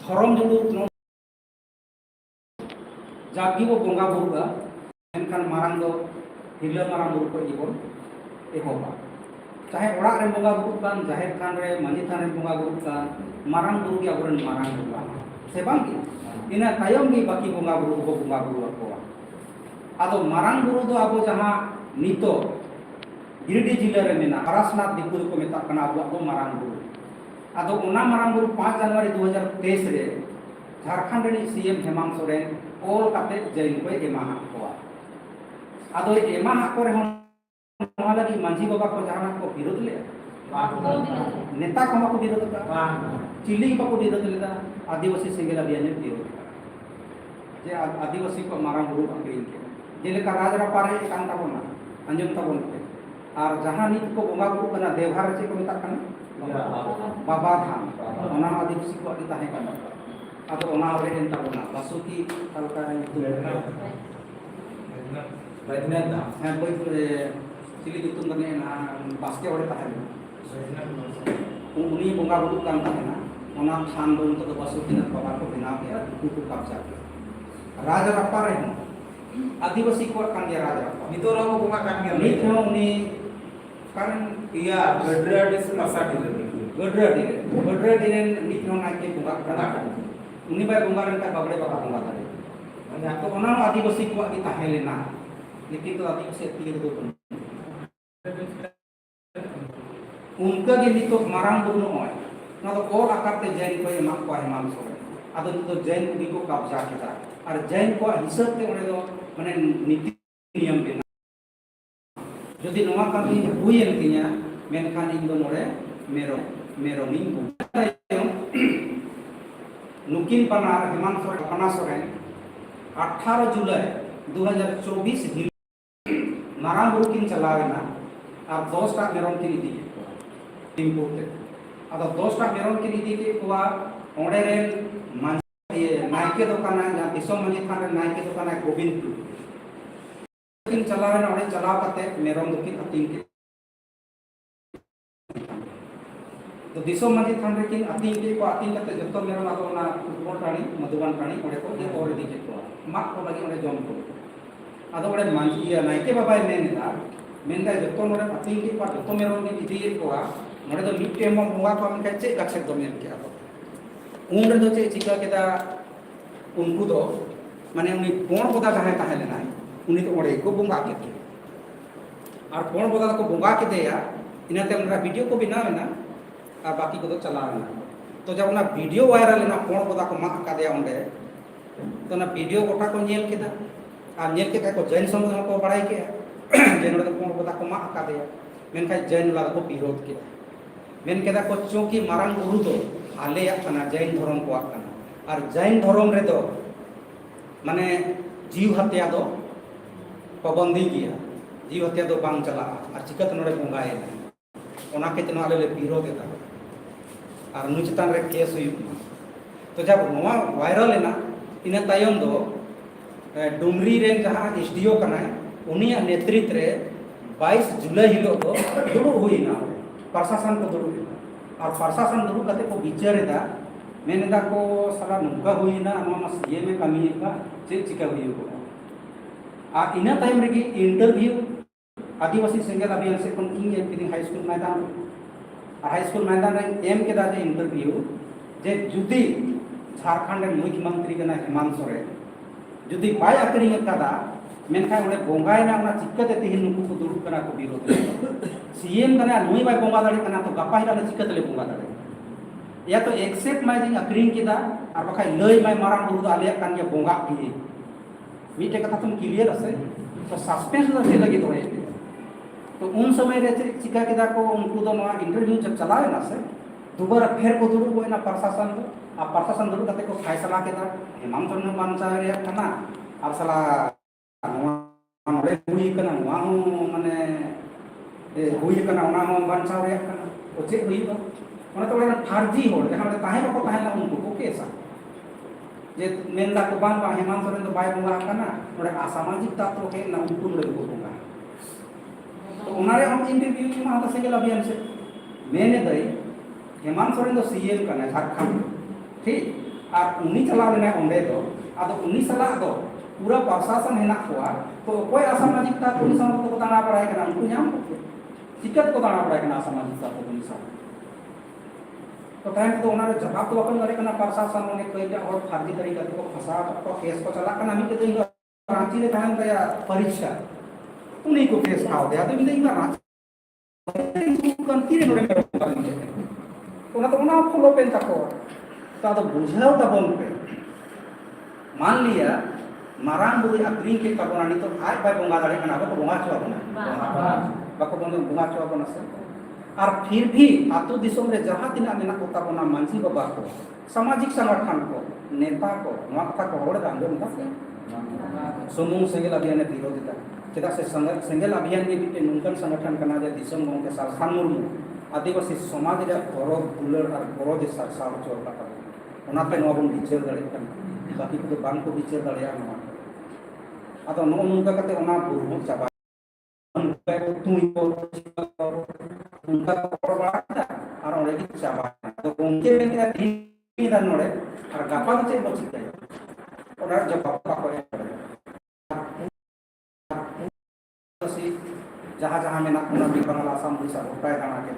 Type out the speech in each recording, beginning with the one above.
धर्म जुलू जागी वो बोंगा बुरुगा मेनखान मारांग दो हिला मारांग बुरु को जीवन एहोबा चाहे ओड़ा रे बोंगा बुरु कान जाहिर खान रे मांझी थान रे बोंगा बुरु कान मारांग बुरु की अबरन मारांग बुरुगा से बांग की इना तायम की बाकी बोंगा बुरु को बोंगा बुरु अकोवा आदो मारांग बुरु दो आबो जहां नितो गिरिडि जिला रे मेना हरासनाथ दिकु को मेता कना आबो को मारांग बुरु आदो ओना मारांग बुरु 5 जनवरी 2023 रे झारखंड रे सीएम हेमंत सोरेन ऑल काते जैन को एमा हाकोआ आदो एमा हाको रे होन लगी मांझी बाबा को जहां को विरोध ले नेता को को विरोध का चिल्ली को विरोध लेदा आदिवासी सिंगल अभियान विरोध जे आदिवासी को मारांग बुरु अग्रीन के जेलेका राजरापा रे कान ताबोना अंजम ताबोन पे और जहां नित को बोंगा बुरु कना देवघर चे को मेता कना बाबा धाम ओना आदिवासी को अति ताहे कना atau ona ore enta ona basuki kalka itu baidna ha koi sili ditun kane na baske ore tahen uni bonga budu kan tahen ona than don to basuki na baba ko bina ke duku kabja ke raja rapa re आदिवासी को kan dia raja rapa itu orang bonga kan dia ni to uni kan iya gadra dis masa di gadra di ni to na ke bonga kana उन्हीं bye बुंगारन का बगड़े बका बुंगा करे माने तो ओना आदिवासी को की ताहे लेना लेकिन तो आदिवासी अति तो उनका के नितो मारांग बुनु होय ना तो और आकार ते जैन को एमा को हेमान सो आदो तो जैन को कब्जा केदा और जैन को हिसाब ते ओने दो माने नीति नियम बेना जदि नवा कमी हुयेन तिया मेनखान इन दो मोरे मेरो निंग नुकिन पनार हेमंत सोरेन 18 जुलाई 2024 हिल मारांग बुरु किन चलावेना और 10 टा मेरन किन इदी टिम्पुर ते अदा 10 टा मेरन किन इदी के कोआ ओंडे रे ये नायके दुकान है या दिसो मनी थान रे नायके दुकान है गोविंद किन चलावेना ओंडे चलाव कते मेरन दुकिन अतिन के तो दिसो मजी थान रे किन अति के को अति कते जतो मेरो ना तो ना फुटबॉल टाणी मधुबन टाणी ओडे को जे और दी के को माक को लगी ओडे जम को आदो ओडे मांझी या नाइके बाबा मेनदा मेनदा जतो मोरे अति के को जतो मेरो के इदी के को मोरे तो मिटे म बुंगा को हम के गछे दो मेन के आबो उन रे दो चे चिका केदा उनको दो माने उनी कोण बोदा जहां ताहे लेना उनी तो ओडे को बुंगा के और कोण बोदा को बुंगा के देया इनाते हमरा वीडियो को बिना ना और बाकी को तो चला रहा तो जब ना वीडियो वायरल ना कोण बोदा को माक का दिया ओंडे तो ना वीडियो गोटा को नेल केदा आ नेल के को जैन समुदाय को बड़ाई के जेन तो कोण बोदा को माक का दिया मेन का जैन ला को विरोध के मेन केदा को चौकी मारांग गुरु तो आले या कना जैन धर्म को आकना और जैन धर्म रे तो माने जीव हत्या दो पाबंदी किया जीव हत्या दो बांग चला और चिकत नरे बोंगाए ओना के तना ले विरोध एता और नु चितान रे केस हुई तो जब नवा वायरल है ना इन तायम दो डुमरी रे जहां एसडीओ कना उनिया नेतृत्व रे 22 जुलाई हिलो तो दुरु हुई ना प्रशासन को दुरु और प्रशासन दुरु कते को विचार दा मेनदा को सारा नुका हुई ना नमा सीए में कमी का चे चिका हुई को आ इन टाइम रे की इंटरव्यू आदिवासी सिंगल अभियान से कोन किंग एम हाई स्कूल मैदान रे एम के दाजे इंटरव्यू जे जुदी झारखंड रे मुख्यमंत्री कना हेमंत सोरेन जुदी बाय अकरिंग कदा मेनखा ओडे बोंगायना ना चिक्कते तिहिन नुकु को दुरुप कना को विरोध सीएम कना नुई बाय बोंगा दाड़ी कना तो गपा हिला चिक्कते ले बोंगा दाड़ी या तो एक्सेप्ट माय जिंग अकरिंग केदा और बखाय लय माय मारांग बुरु आले कान या बोंगा की मीटे कथा तुम क्लियर असे तो सस्पेंस से लगी तो तो उन समय रे चिका केदा को उनको दो नवा इंटरव्यू जब चलाए ना से दोबारा फिर को दुरु को ना प्रशासन दो आ प्रशासन दुरु कते को फैसला केदा हेमंत सोरेन बांचा रे कना और सला नोरे हुई कना नवा माने हुई कना ओना हम बांचा रे कना ओ जे हुई बा ओना तो फर्जी हो जहां ताहे को ताहे ना उनको को केसा जे मेनदा को बांग बा हेमंत सोरेन तो बाय बुंगा कना ओरे असामाजिक तत्व के ना उनको रे को बुंगा तो उनारे हम इंटरव्यू में आता सिंगल अभियान से मैंने दई हेमंत सोरेन तो सीएम कना झारखंड ठीक और उन्नी चला लेना ओंडे दो आदो उन्नी सला दो पूरा प्रशासन हेना कोआ तो कोई असामाजिकता को उन्नी साल को दाना पड़ाए करना उनको नाम टिकट को दाना पड़ाए करना असामाजिकता को उन्नी साल तो टाइम तो उन्होंने जवाब तो अपन करे करना प्रशासन ने कई का और फर्जी तरीका को फंसा को केस को चला करना हमें के तो रांची ने कहन दया परीक्षा उन्हीं को केस खाओ दे आदमी नहीं रांची कंती रे नोरे तो ना फॉलो पेन तको तो बुझाओ तबन पे मान लिया मारांग बुरी अक्रीन के कबनानी तो आज भाई बोंगा दाड़े कना को बोंगा चो बना बाको बोंगा चो बना से और फिर भी आतु दिसोम रे जहां तिना मेना को तबना मानसी बाबा को सामाजिक संगठन को नेता को नवा कथा को होड़ दांडो मत से समूह सेंगेल अभियान विरोधिता चेदा से सेंगेल अभियान के बीच नुनकन संगठन कना जे दिसोम गंके सालखान मुर्मू आदिवासी समाज रे गौरव दुलर और गौरव जे साल चोर का ओनाते नवा बन विचार दाड़े कना बाकी को बांग को विचार दाड़े नवा आदो नो नुनका कते ओना बुरु चाबा उनका तुई को उनका परबा और ओरे की चाबा तो उनके में क्या धी दान नोड़े और गापा के बचित है ओना जब पापा को जहाँ जहाँ में ना विकराल आसाम उड़ीसा उपाय दाना के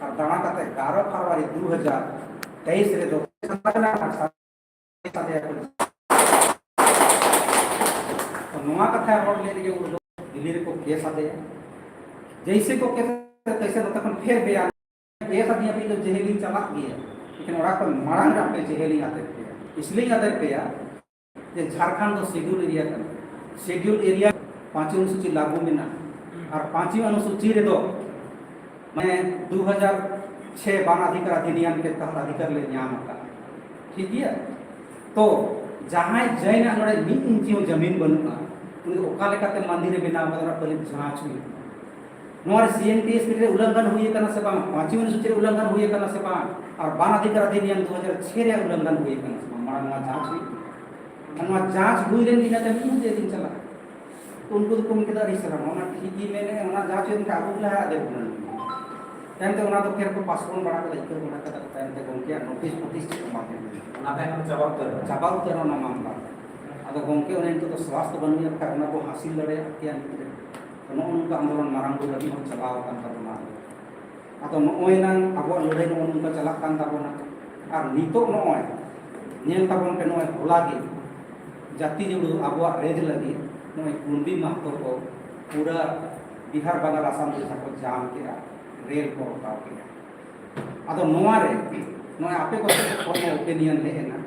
और दाना करते 11 फरवरी 2023 रे दो नवा कथा रोड ले के दिल्ली को केस आते जैसे को केस तैसे तखन फिर बयान केस आदि अभी तो जेहेलिंग चला गया लेकिन ओरा को मारंग पे जेहेलिंग आते इसलिए आते पे जे झारखंड तो शेड्यूल एरिया 5 अनुसूची लागू में ना और 5वीं अनुसूची रे दो मैं 2006 वन अधिकार अधिनियम के तहत अधिकार ले नाम का ठीक है तो जहाँ जैन नोड़े 1 इंची जमीन बनुआ उन ओका लेकाते मंदिर बनाव बदरा पहले जांच हुई नोर सीएनटीएस के उल्लंघन हुई करना से बा 5वीं अनुसूची उल्लंघन हुई करना से बा और वन अधिकार अधिनियम 2006 रे उल्लंघन हुई करना से मारा नोआ जांच हुई नोआ जांच हुई रे दिना ते दिन दिन चला उनको तो कम के दारी सरा ओना ठीक ही मैंने ओना जांच दिन का आगु लहा दे बुन टाइम ते ओना तो फिर को पासपोर्ट बड़ा के इकर बड़ा के टाइम ते गोंके नोटिस को माते ओना ते हम जवाब उतर ना मामला आदो गोंके ओने तो स्वास्थ्य बनी का ओना को हासिल लड़े क्या नो उनका आंदोलन मारंग को लगी हम चलाव कान तबना आदो नोय नंग अब लड़े नो उनका चला कान तबना और नितो नोय नेल तबन पे नोय होला के जाति जो अब रेज लगी नोय कुंडी महतो को पूरा बिहार बंगाल आसाम जैसा को जाम किया रेल को रोका किया आदो नोआ रे नोय आपे को कोनो ओपिनियन है ना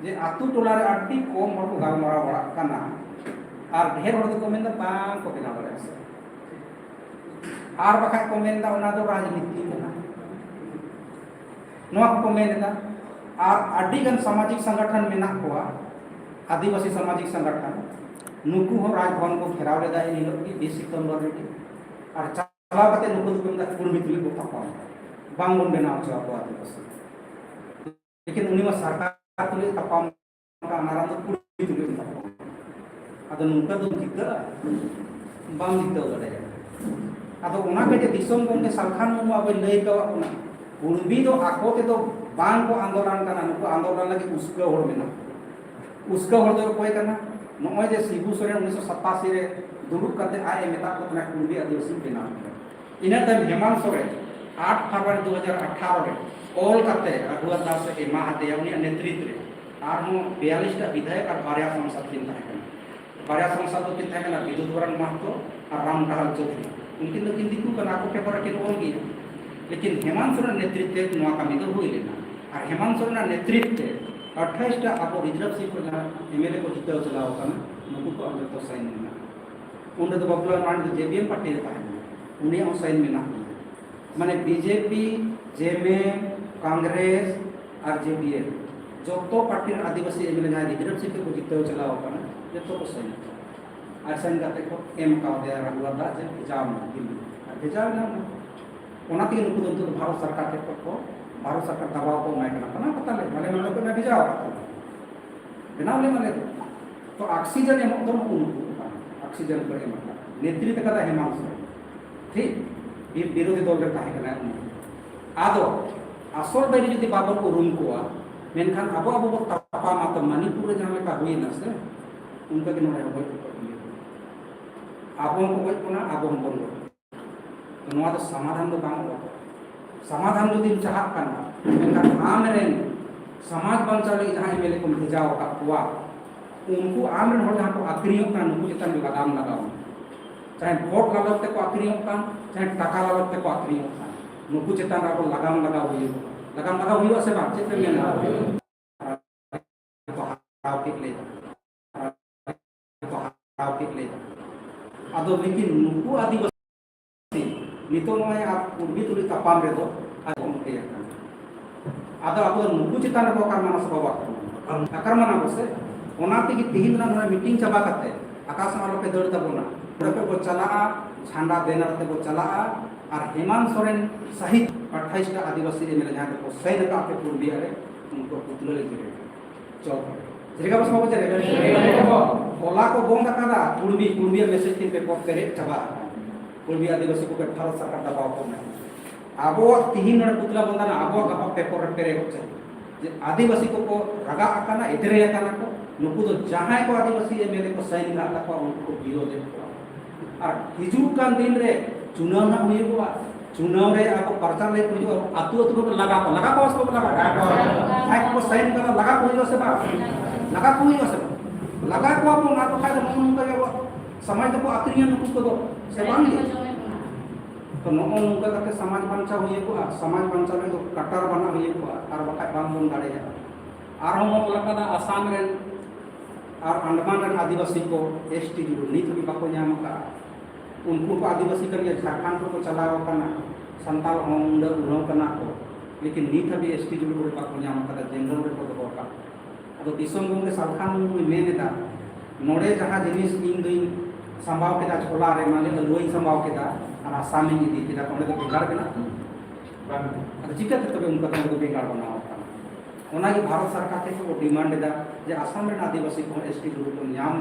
जे आतु टोला रे अड्डी कम हर को गालमारा बड़ा कना और ढेर हर को मेंदा बांग को बिना बड़े से आर बखा को मेंदा ओना दो राजनीति ना नोआ को मेंदा और अड्डी गन सामाजिक संगठन में ना हुआ आदिवासी सामाजिक संगठन नुकु हो राजभवन को घेराव लेदा इन लोग की 20 सितंबर रे और चला कते नुकु को मेंदा कुंडी तुली को थापा बांग बन बनाव छ अब आदिवासी लेकिन उनी में सरकार तुली थापा का नाराम तो कुंडी तुली थापा आदो नुका तो जिता बांग जिता गड़े आदो ओना के दिसोम गोंके सालखान मु अब लई का ओना कुंडी दो आको ते तो बांग को आंदोलन करना नुको आंदोलन लगे उसके होड़ में ना उसका होड़ दो कोई करना नोय जे शिबू सोरेन 1987 रे दुरुक करते आए मेता को अपना कुंडी आदिवासी बनाव इना तम हेमंत सोरेन 8 फरवरी 2018 रे कॉल करते अगुआ दास से एमा हते उनी नेतृत्व रे आर मो 42 टा विधायक और 12 सांसद किन थाके 12 सांसद किन थाके ना विद्युतवरण महतो और रामटहल चौधरी उनकिन तो किन दिकु कना को पेपर के ओल गी लेकिन हेमंत सोरेन नेतृत्व नोआ कमी तो हुई लेना और हेमंत सोरेन नेतृत्व 28 टा अब रिजर्व को जहाँ एमएलए को जिताव चलाव का नुकु को अब तो साइन में उन तो बबुला मान जो जेबीएम पार्टी रहता है उन्हें साइन में ना माने बीजेपी जेएमएम कांग्रेस और जेडीएस जो तो पार्टी आदिवासी एमएलए जहाँ रिजर्व सीट को जिताव चलाव का जो तो साइन और साइन करते को एम का दे रहुआ दा जे जाम दिल्ली भेजाव ना ओना के नुकु तो भारत सरकार के को भारत सरकार दबाव को मैं करना पता ले माने मतलब को मैं भेजाओ बिना ले माने तो ऑक्सीजन एम तो ऑक्सीजन को एम नेतृत्व कदा हेमंत ठीक विरोधी दल रे ताहे कना आदो आसल बेरी जदि बाबर को रूम को मेनखान अब अब तपामा तो मणिपुर जहाँ लेका हुईना से उनका के नोड़े होय अब को होय कोना अब हम बोलो तो नोआ तो समाधान तो बांग हो समाधान जो दिन चाहत काना मेनखान आम रेन समाज बंचाव लगी जहाँ एमएलए को भेजाओ का हुआ उनको आम रेन होड़ जहाँ को आक्रियों का नुकु चितन लगाम लगाओ चाहे वोट लालच ते को आक्रियों का चाहे टाका लालच ते को आक्रियों का नुकु चितन को लगाम लगाओ हुई लगाम लगाओ हुई से बात चित्र में ना तो हाव ठीक ले तो हाव ठीक ले अदो लेकिन नुकु आदिवासी नितो नोय आप पूर्वी तुली तपाम रे दो आज हम के अदो अब नुकु चितन को कर्मना सबब अकर्मना बसे ओना तेगी तिहिन ना नोय मीटिंग चाबा करते आकाश मालो पे दौड़ तबोना पे को चला झंडा देना ते को चला और हेमंत सोरेन सहित 28 टा आदिवासी एमएलए जहाँ को सही का पे पूर्वी अरे उनको पुतले ले गिरे चौक जरिका बस बाबू चले ओला को बोंगा कादा पूर्वी पूर्वी मैसेज के पे करे चबा पूर्वी आदिवासी को भारत सरकार दबाव को नहीं आबो तिहिन ना पुतला बंदा ना आबो का पेपर पेरे होचे जे आदिवासी को रगा आकाना इतरे आकाना को नुकु तो जहां को आदिवासी एमएलए को सही ना लगा उनको विरोध और हिजू कान दिन रे चुनाव ना हुई हुआ चुनाव रे आपको प्रचार ले हुई अतु अतु को लगा उसको लगा हाय को साइन करा लगा हुई से बा लगा हुई से लगा को आप ना तो खाए मन का समाज को आक्रिया नुकु को से बांग तो नो उनका करते समाज बंचा हुई को समाज बंचा में तो कट्टर बना हुई को और बका बांग बन गाड़े है और हम लगा आसाम रे और अंडमान रे आदिवासी को एसटी जो नीत भी बाको नाम का उनको को आदिवासी कर झारखंड को चलाओ करना संताल हम उड़ाव करना को लेकिन नीत भी एसटी जो बाको नाम का जनरल रे को दो का अब दिसम गंगे सालखान मेनेदा नोड़े जहाँ जिनिस इन दिन संभाव के छोला रे माने लोई संभाव के और आसामी दी के तो बेगार के ना चिकाते तब उनका तो बेगार बना होता भारत सरकार के को डिमांड दा जे आसाम रे आदिवासी को एसटी ग्रुप को नाम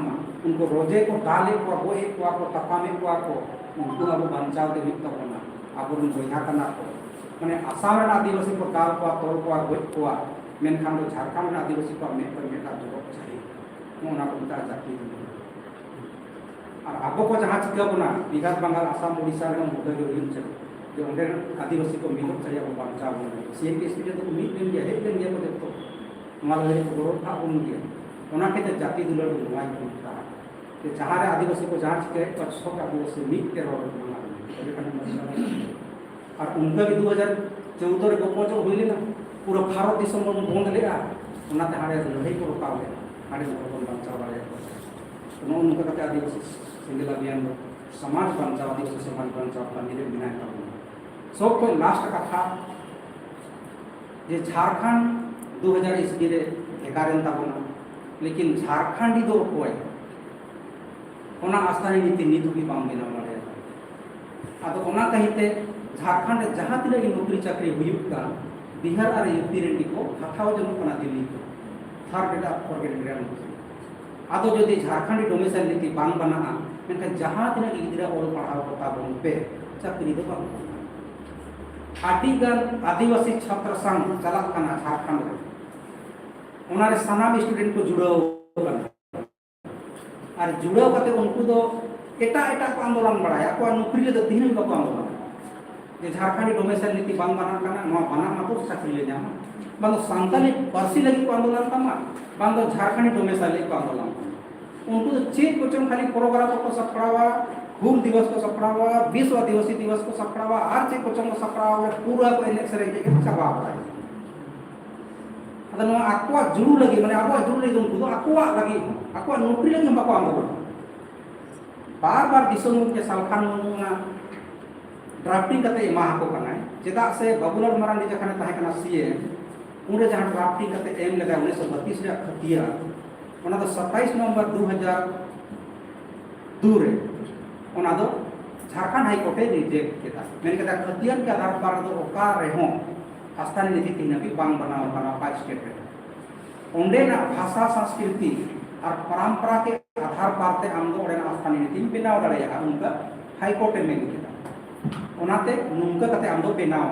उनको रोजे को डाले को बोए को तपामे को उनको अब बंचाव दे तो बना अब उन बोया करना को माने आसाम रे आदिवासी को दाल को तोल को गोय को मेनखान तो झारखंड रे आदिवासी को में पर मेटा जो चाहिए ओना को बता जाती और अब को जहाँ चिका बना बिहार बंगाल आसाम उड़ीसा रे मुद्दा जो इन चल जो उनके आदिवासी को मिलो चाहिए वो बंचाव सीएम के स्पीड तो मीट दिन है दिन ये को देखो हमारे को गौरव था उन दिया ओना के जाति दुलर को नुआई होता कि जहाँ रे आदिवासी को जहाँ चिके पर सब आदिवासी मीट के रोड और उनका भी 2014 रे गोपो जो हुई ना पूरा भारत देश में बंद लेगा ओना ते हाड़े लड़ाई को रोकाव ले हाड़े को बंचाव वाले तो नो उनका कते आदिवासी सिंगल अभियान समाज बंचाव आदिवासी समाज बंचाव का निर्णय बिना का सब को लास्ट कथा जे झारखंड 2000 ईस्वी रे एकारेन ताबना लेकिन झारखंडी दो कोय ओना आस्थानी नीति नीति भी बांग बिना मारे आदो ओना कहिते झारखंड जहां तिना नौकरी चाकरी हुयुक का बिहार और यूपी रे को हटाव जन कना दिल्ली को थार डेटा फॉरगेट ग्राम आदो जदि झारखंडी डोमिसाइल नीति बांग बना मेनका जहां तिना गिदरा ओल पढ़ाव होता बन पे चाकरी दो बांग आदिगन आदिवासी छात्र संघ चला झारखंड रे सानाम स्टूडेंट को जुड़ाव और जुड़ाव करते उनको दो एटा एटा को आंदोलन बढ़ाया को नौकरी ले तो तीन को आंदोलन जे झारखंडी डोमिसाइल नीति बांग बना करना नो बना मातो चाकरी ले जामा बांगो सांताली पार्सी लगी को आंदोलन तमा बांगो झारखंडी डोमिसाइल को आंदोलन उनको तो चेक को चम खाली प्रोग्राम को सपड़ावा हुल दिवस को सपड़ावा विश्व आदिवासी दिवस को सपड़ावा हर चेक को चम सपड़ावा पूरा को एनेक्स रे के चबा होता है अदनो आक्वा जुरू लगी माने आक्वा जुरू लगी उनको तो आक्वा लगी आक्वा नौकरी लगी हम को आंदोलन बार-बार दिसों के सालखान ना ड्राफ्टिंग करते एमा को करना है चेदा से बबुलर मरांडी जखने ताहे कना सीएम उरे जहां ड्राफ्टिंग करते एम लगा 1932 रे खतिया ओना तो 27 नवंबर 2002 रे ओना दो झारखंड हाई कोर्ट रिजेक्ट केदा मेन केदा खतियन के आधार पर दो ओका रे हो आस्थानी नीति तीन भी बांग बनाओ बना पांच स्टेट रे ओंडे ना भाषा संस्कृति और परंपरा के आधार पर ते हम दो ओडे आस्थानी नीति बनाओ दड़ेया उनका हाई कोर्ट में केदा ओनाते नुनका कते हम दो बनाओ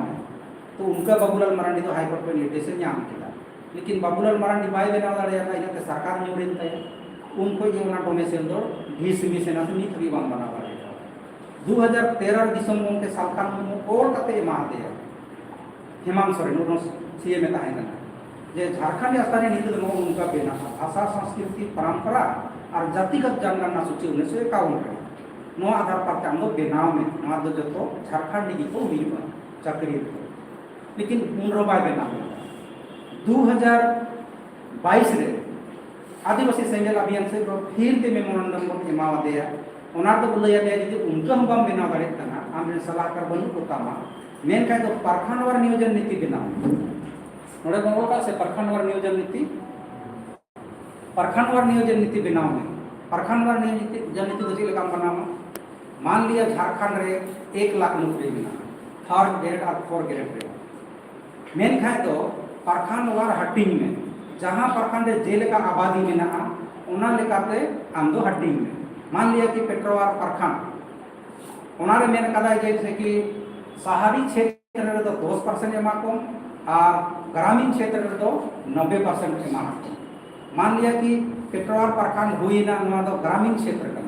तो उनका बबुलाल मरांडी तो हाई कोर्ट में निर्देश ᱧᱟᱢ केदा लेकिन बाबूलाल मारांडी बाय बनाव दाड़ेयाना इनाते सरकार न्यूरेन ताया उन को ये ओना डोनेशन दो घिस मिसेना से नित भी बांग बना बारे 2013 दिसंबर उनके सालखान में और कते एमा दिया हेमंत सोरेन उन सीएम में ताहेना जे झारखंड स्थानीय नीति दो उनका बेना भाषा संस्कृति परंपरा और जातिगत जनगणना सूची 1951 रे नो आधार पर हम लोग बेनाव में नवा दो जतो झारखंड की को हुई चाकरी लेकिन उन बाय बेनाव 2022 रे आदिवासी सेंगल अभियान से फिर ते मेमोरेंडम को एमावा दिया ओना तो बोलया दिया जदि उनका हम बम बेनाव दाड़े तना आम सलाहकार बनु कोतामा मेन काय तो परखंडवार नियोजन नीति बेनाव नोडे बोल का से परखंडवार नियोजन नीति बेनाव में परखंडवार नियोजन नीति तो चेक काम बनावा मान लिया झारखंड रे 1 लाख नौकरी बिना 3rd ग्रेड और 4th ग्रेड रे मेन खाय तो परखंडवार हटिंग में जहां प्रखंड जेल का आबादी में ना उना लेकाते आम दो हटिंग में मान लिया कि पेट्रोवार प्रखंड उना रे मेन कदा जैसे कि शहरी क्षेत्र रे तो 10% एमा को और ग्रामीण क्षेत्र रे तो 90% एमा मान लिया कि पेट्रोवार प्रखंड हुई ना उना तो ग्रामीण क्षेत्र का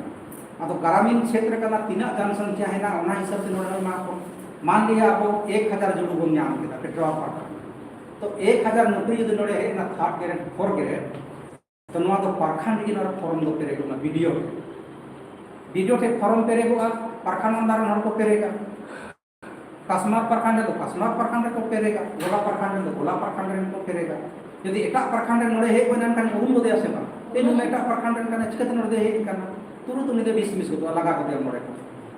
अब ग्रामीण क्षेत्र का तीना जनसंख्या है ना उना हिसाब से नोडा एमा को मान लिया अब 1000 जोड़ बन नाम के पेट्रोवार प्रखंड तो 1000 नौकरी जो नोड़े है ना 3rd ग्रेड 4th ग्रेड तो नवा तो प्रखंड की नोड़ा फॉर्म दो पेरेगो ना वीडियो के फॉर्म पेरेगो प्रखंड अंदर नोड़ को पेरेगा कसमार प्रखंड तो कसमार प्रखंड को पेरेगा गोला प्रखंड तो गोला प्रखंड को पेरेगा यदि एटा प्रखंड नोड़े हे बना kan उरुम दो से बा ए नु एटा प्रखंड kan चिकत नोड़े हे kan तुरंत उन्हें मिस को लगा को दे नोड़े को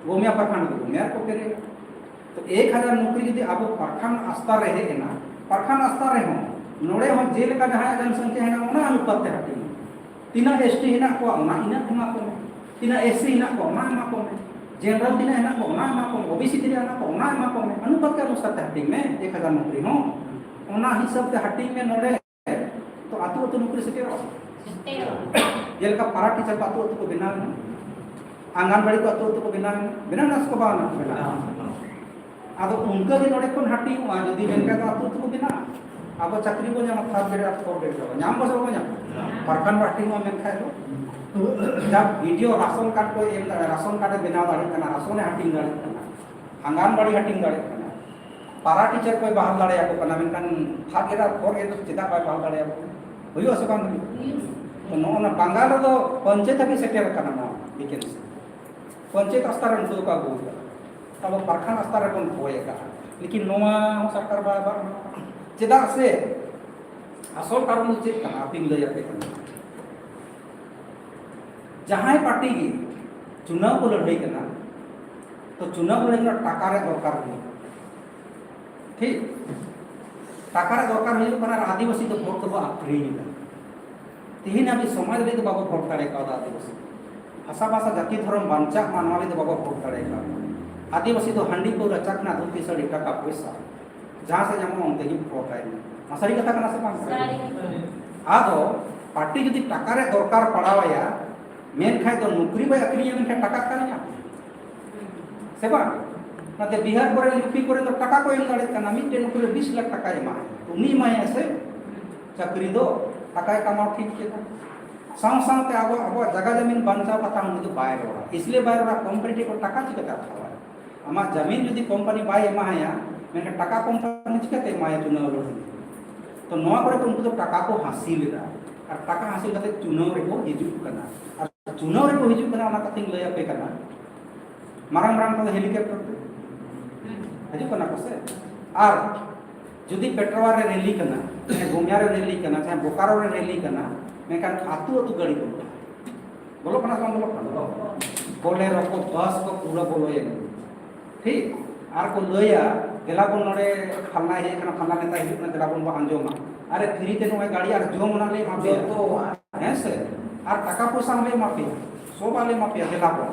गोमिया प्रखंड को गोमिया को पेरेगा तो 1000 नौकरी यदि अब प्रखंड स्तर रहे ना प्रखंड स्तर रे नोड़े हम जेल का जहां जनसंख्या है ना उना अनुपात ते हटी तीना एसटी हिना को उना इना एमा को तीना एससी हिना को उना एमा को जनरल तीना हिना को उना एमा को ओबीसी तीना हिना को उना एमा को अनुपात के अनुसार ते हटी में 1000 नौकरी हो उना हिसाब से हटी में नोड़े तो आतु नौकरी से जेल का पारा टीचर को आतु को बिना आंगनबाड़ी को आतु को बिना नस को बाना अब उनका भी नोड़े कोन हटी हुआ यदि मेनका तो आतु को बिना अब चाकरी को नाम 3rd ग्रेड 4th ग्रेड नाम बस को नाम प्रखंड हटी हुआ मेन खाए जब वीडियो राशन कार्ड को राशन कार्ड बिना दाड़ी कना राशन हटिंग दाड़ी कना आंगनबाड़ी हटिंग दाड़ी कना पारा टीचर को बाहर दाड़ी को कना मेनकान 3rd ग्रेड 4th ग्रेड चिदा बाय बाहर दाड़ी को हुयो से बांग तो नोना बंगाल तो पंचायत भी सेटेल कना ना वैकेंसी पंचायत स्तर रे तो का बोल तब प्रखंड स्तर रे होएगा लेकिन नोवा सरकार बार चेदा से असल कारण चेक कना अपिंग लय पे जहां पार्टी की चुनाव को लड़ाई करना तो चुनाव लड़ाई टाका रे दरकार नहीं ठीक टाका रे दरकार हुई कना आदिवासी तो वोट तो आखरी तीन अभी समाज रे तो बाबू वोट करे का आदिवासी भाषा भाषा जाति धर्म बांचा मानवाले तो बाबू वोट करे का आदिवासी तो हांडी को रचक ना धोती सड़ी टाका पैसा जहां से जमा उनते ही वोट आए मसारी कथा कना से बांग आदो पार्टी जदी टाका रे दरकार पड़ावाया मेन खाय तो नौकरी बाय अखरी मेन खाय टाका कानिया सेबा नाते बिहार करे यूपी करे तो टाका को एम दाड़े कना मिटे नौकरी 20 लाख टाका एमा उनी माया से चाकरी दो टाका कमाओ ठीक के साथ अब जगह जमीन बंचा पता हम तो बाय रोड़ा इसलिए बाय रोड़ा कंपनी को टाका चिकता था आमा जमीन जदी कंपनी बाय एमा है मेन टाका कंपनी चिकते माया चुनाव लड़ तो नवा करे तो उनको तो टाका को हासिल लेदा और टाका हासिल करते चुनाव रे को हिजुक करना और चुनाव रे को हिजुक करना ना कतिंग लय पे करना मारंग मारंग तो हेलीकॉप्टर हिजुक करना को से और जदी पेट्रोल रे रैली करना गोमिया रे रैली करना चाहे बोकारो रे रैली करना मेकान आतु आतु गाड़ी को बोलो कना सम बोलो बोलेरो को बस को पूरा बोलो ये ठीक आर को लया गेला को नोडे फलना हे कना फलना नेता हिजुक ना गेला को अंजोमा अरे फ्री ते नोय गाड़ी आर जो मना ले माफी तो है से आर टाका पैसा ले माफी सो वाले माफी गेला को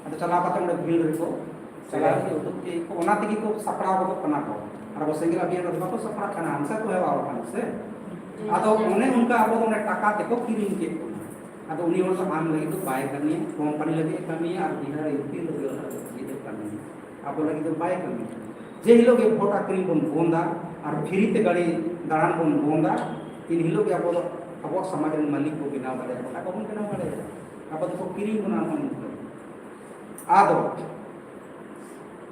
अद चला पाते नोडे भीड़ रे को चला के उदुक के को ओना तगी को सपड़ा को कना को आर वो सेंगला बिया रे को सपड़ा कना हमसे को हेवा और से आदो उन्हें उनका अब तो टाका ते को किरिंग के आदो उनी और तो आम लगी तो बाय करनी कंपनी लगे करनी और बिहार यूपी लगे ये करनी अब लगी तो बाय करनी जे लोग वोट आकरी बन बोंदा और फ्री ते गाड़ी दाड़ान बन बोंदा इन हिलो के अब समाज मालिक को बनाव दाड़े बाबा बन बनाव दाड़े अब तो किरी बना आदो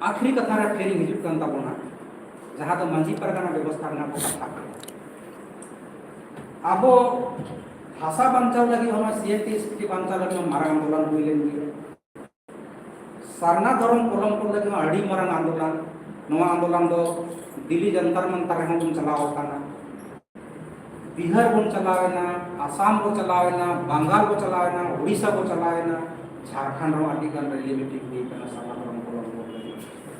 आखिरी कथा रे फेरी हिजुक कान ताबोना जहां तो मांझी परगना व्यवस्था ना को कथा अब भाषा बांचाव लगी हम सीएटी स्थिति बांचाव लगी मारंग आंदोलन हुई लेन सारना धर्म कोलम को लगी अड़ी मारंग आंदोलन नवा आंदोलन दो दिल्ली जंतर मंतर हम चलाव काना बिहार को चलावेना आसाम को चलावेना बंगाल को चलावेना उड़ीसा को चलावेना झारखंड रो अड़ी गन रेलवे मीटिंग हुई काना सारना धर्म कोलम को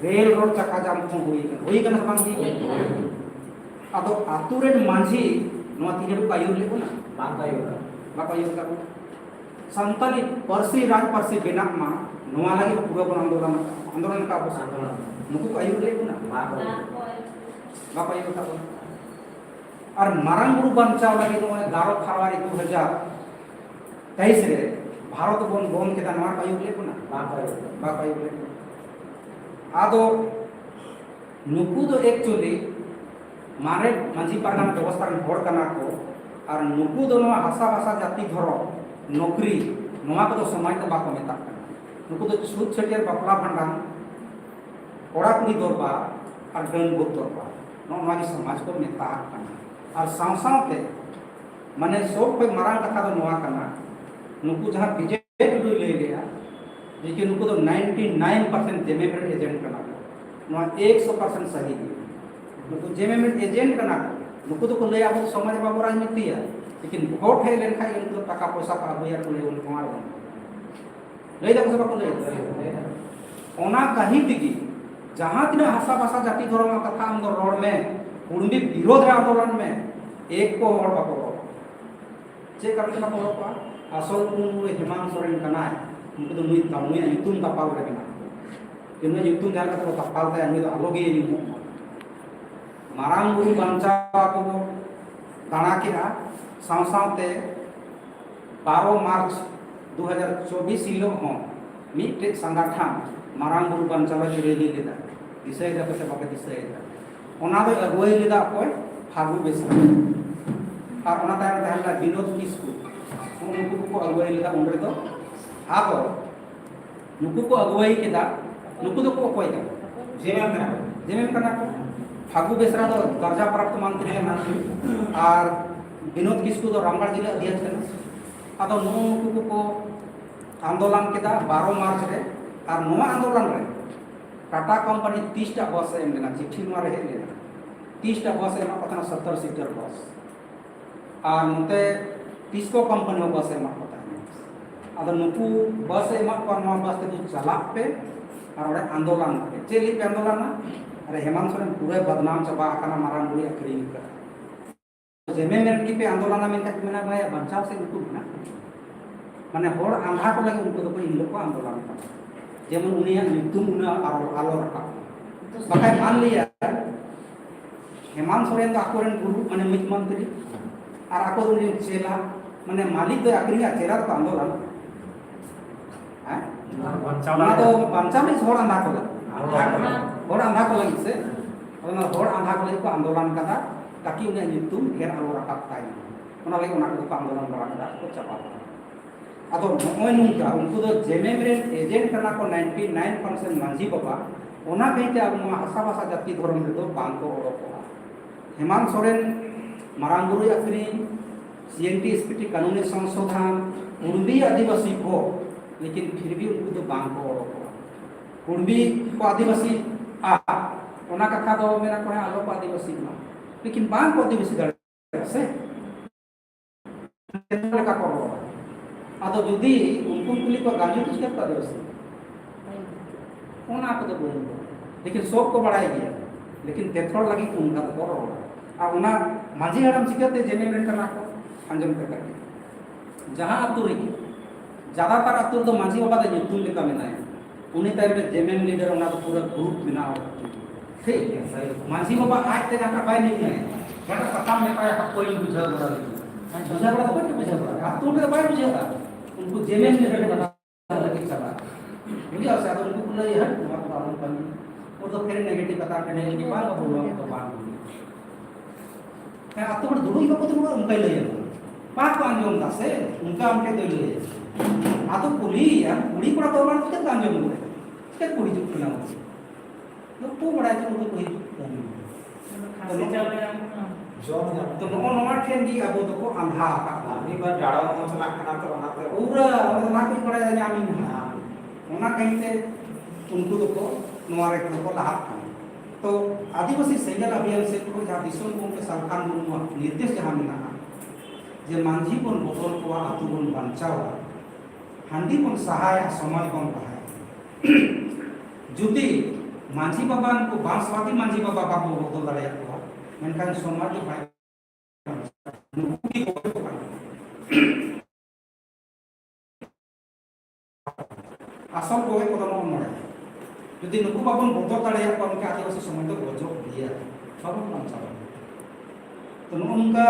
रेल रोड चक्का जाम को हुई काना बांग हुई अदो आतुरेन मांझी नवा तीन को आयु लेको ना बाका आयु का संताली परसी राज परसी बेना मा नवा लगी पूरा बन आंदोलन का आंदोलन नुकु आयु लेको ना बाका आयु का और मारंग बुरु बांचाव लगी 11 फरवरी 2023 रे भारत बन बन के नवा आयु लेको ना बाका आयु लेको आदो नुकु दो एक्चुअली मारे मांझी पारगाना व्यवस्था हड़ कना को और नुकु दो हासा भाषा जाति धर्म नौकरी नवा को समाज तो बाको मेता नुकु दो छूट छटियर बापला भांडान कोड़ा कुड़ी दरबार और डन बुक दरबार नवा की समाज को मेता और सावसावते माने सब पे मारांग कथा दो नवा कना नुकु जहां बीजेपी दो ले लिया लेकिन नुकु दो 99% जेमेमेंट एजेंट कना नवा 100% सही नुकु जेमेमेंट एजेंट कना नुकु तो को ले अब समाज बाबू राजनीति है लेकिन वोट है लेन खाई उनको टाका पैसा का अबुया को ले उनको मार ले जा सब को ले ओना कहीं दिगी जहां तीन भाषा भाषा जाति धर्म कथा हम रोड में कुड़बी विरोध आंदोलन में एक को और बाको जे करते बाको को असल को हेमंत सोरेन कना उनको तो मुई तामुई युतुम तपाल रे कना किन युतुम जान का तो तपाल ता मुई तो आलोगे नि मारांग बुरु बांचाव को दाना किरा सावसावते 12 मार्च 2024 हिलो हो मिटे संगठन मारांग बुरु बांचाव की रैली लेदा दिसै दा से बाके दिसै दा ओना दो अगुवाई लेदा कोई फागु बेसरा और ओना ताय ताहला विनोद किस्कु उनको को अगुवाई लेदा उनरे तो आतो नुकु को अगुवाई केदा नुकु तो को कोई दा जेमेम कना को फागु बेसरा तो दर्जा प्राप्त मंत्री है और विनोद किस्कु तो रामगढ़ जिला अध्यक्ष है अदो नुकु को आंदोलन केदा 12 मार्च रे और नवा आंदोलन रे टाटा कंपनी 30 टा बस एम लेना चिट्ठी मारे हे लेना 30 टा बस एमा पतना 70 सीटर बस और नते टिस्को कंपनी बस एमा पता अदो नुकु बस एमा पर नवा बस ते चला पे और ओडे आंदोलन पे चेली पे आंदोलन ना अरे हेमंत सोरेन पूरे बदनाम चबा आकाना मारांग बुरी अकरी का जेमेमेंट की पे आंदोलन में तक मेना भाई बंचाव से उनको ना माने होड़ आंधा को लगे उनको तो इन लोग को आंदोलन का जेमन उनिया युतुम उना आलो रखा बकाय मान लिया हेमंत सोरेन तो आकोरेन गुरु माने मुख्यमंत्री और आको उनी चेला माने मालिक तो अकरी चेला तो आंदोलन हैं बंचाव में होड़ आंधा को होड़ आंधा को लगी से होड़ आंधा को लगी को आंदोलन कदा ताकि उन्हें युतुम ढेर आलो रखा ताई ओना लगी ओना को आंदोलन बड़ा कदा को चपा अदो नोय नुका उनको तो जेमेमेंट एजेंट कना को 99% मांझी बाबा ओना कहिते अब मा हासा भाषा जाति धर्म रे तो बांग को ओडको हेमंत सोरेन मारांग बुरु अकरी सीएनटी एसपीटी कानूनी संशोधन कुड़बी आदिवासी को लेकिन फिर भी उनको तो बांग को ओडको कुड़बी को आदिवासी आ ओना कथा दो मेरा को है आलो आदिवासी ना लेकिन बांग को आदिवासी दर से का करो अदो जुदी उनको कुली को गाजू किसके आदिवासी ओना को तो बोल लेकिन सब को बढ़ाई गया लेकिन तेथोड़ लगी उनका तो करो आ ओना मांझी हड़म चिकते जेमेमेंट करना को अंजम करके जहां अतु रे ज्यादातर अतु तो मांझी बाबा दे युतुम लेका में है उन्हीं टाइम में जेमेम लीडर उना तो पूरा ग्रुप बना हो ठीक है मांझी बाबा आज तक का पाई नहीं है बड़ा पता में पाया कोई बुझा बड़ा बुझा बड़ा तो कोई बुझा बड़ा अतु में पाई बुझा उनको जेमेम लीडर बना लगे चला मुझे और शायद उनको बोला ये है तुम्हारा प्रॉब्लम बनी वो तो फिर नेगेटिव बता के नेगेटिव बात बोलो तो बात kan atau ber dulu iba ko tuh ungkai lay pak ko anjom da se ungka amke doi lay atau kuli ya kuli ko to man ko anjom ko ke kuli juk na lo to bada itu ko kuli खांसी चल रहा है तो नोमा ठेन गी अब तो को अंधा का ini bar jaro mo chana kana to na te पूरा ना कुछ पड़ा जाने आमी ओना कहीं से उनको तो को नोआरे को लाभ तो आदिवासी सेंगल अभियान से को जहाँ दिसों को उनके सरकार को निर्देश जहाँ मिला जे मांझी बन बदल को आतु बन बंचाव हांडी बन सहाय समय बन कहा जुदी मांझी बाबा को बांसवादी मांझी बाबा बाबू बदल दाड़े को मेनकान समाज भाई asal kowe ko dano mare jodi nuku babon bodo tare ko amke आदिवासी समाज तो गजब दिया सब मन चला तो नोनका